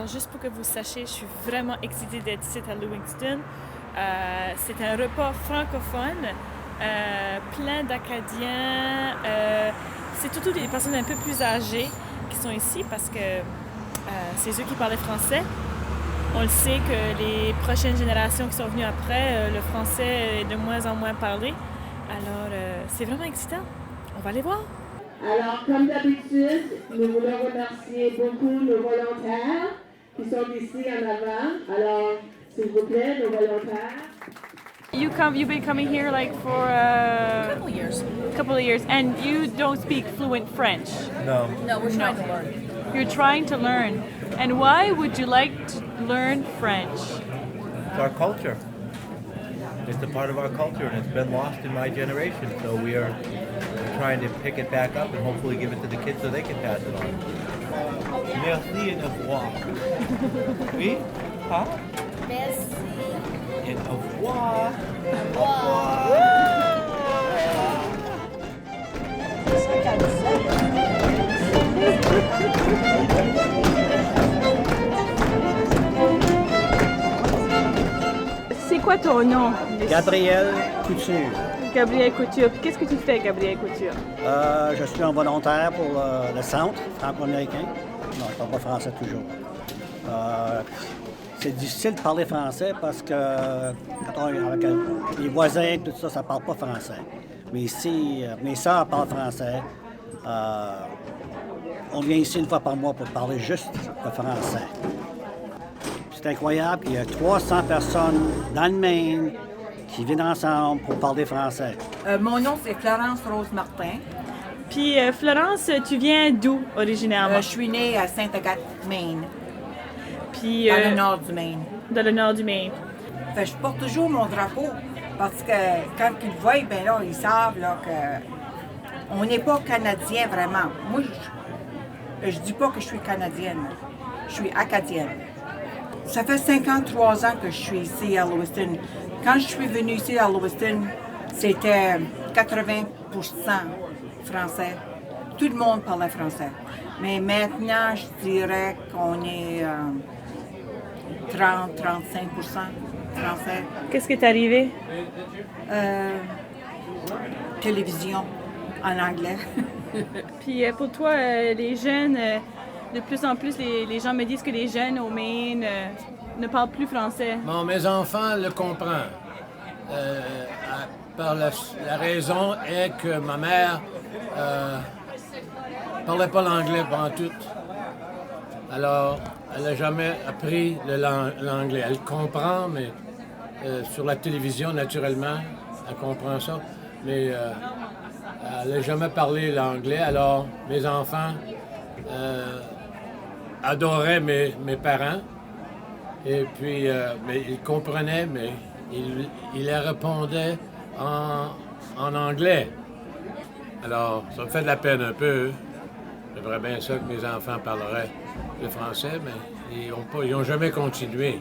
Alors, juste pour que vous sachiez, je suis vraiment excitée d'être ici à Lewiston. C'est un repas francophone, plein d'Acadiens. C'est surtout des personnes un peu plus âgées qui sont ici parce que c'est eux qui parlent français. On le sait que les prochaines générations qui sont venues après, le français est de moins en moins parlé. Alors, c'est vraiment excitant. On va aller voir. Alors, comme d'habitude, nous voulons remercier beaucoup nos volontaires qui sont ici en avant. Alors, s'il vous plaît, nos volontaires. You've been coming here like for A couple of years. and you don't speak fluent French. No. No, we're trying to learn. You're trying to learn. And why would you like to learn French? It's our culture. It's a part of our culture, and it's been lost in my generation. So we're trying to pick it back up and hopefully give it to the kids so they can pass it on. Merci et au revoir. Oui? Huh? Merci. Et au revoir. Au revoir. C'est quoi ton nom? Gabriel Couture. Gabriel Couture. Puis qu'est-ce que tu fais, Gabriel Couture? Je suis un volontaire pour le centre franco-américain. Non, je ne parle pas français toujours. C'est difficile de parler français parce que quand on est avec les voisins, tout ça, ça ne parle pas français. Mais ici, mes sœurs parlent français. On vient ici une fois par mois pour parler juste le français. C'est incroyable, il y a 300 personnes dans le Maine qui viennent ensemble pour parler français. Mon nom, c'est Florence Rose Martin. Puis Florence, tu viens d'où originairement? Je suis née à Sainte-Agathe, Maine, Puis, dans le nord du Maine. dans le nord du Maine. Fait, je porte toujours mon drapeau parce que quand ils le voient, ben là, ils savent là, que on n'est pas Canadien vraiment. Moi, je dis pas que je suis Canadienne. Je suis Acadienne. Ça fait 53 ans que je suis ici à Lewiston. Quand je suis venue ici à Lewiston, c'était 80% français. Tout le monde parlait français. Mais maintenant, je dirais qu'on est 30-35% français. Qu'est-ce qui est arrivé? Télévision en anglais. Puis pour toi, les jeunes, de plus en plus, les gens me disent que les jeunes au Maine ne parlent plus français. Bon, mes enfants le comprennent. La raison est que ma mère parlait pas l'anglais pendant tout. Alors, elle n'a jamais appris l'anglais. Elle comprend, mais sur la télévision, naturellement, elle comprend ça. Mais elle n'a jamais parlé l'anglais. Alors, mes enfants adoraient mes parents. Et puis, mais ils comprenaient, mais ils leur répondaient en anglais. Alors, ça me fait de la peine un peu. J'aimerais bien ça que mes enfants parleraient le français, mais ils n'ont jamais continué.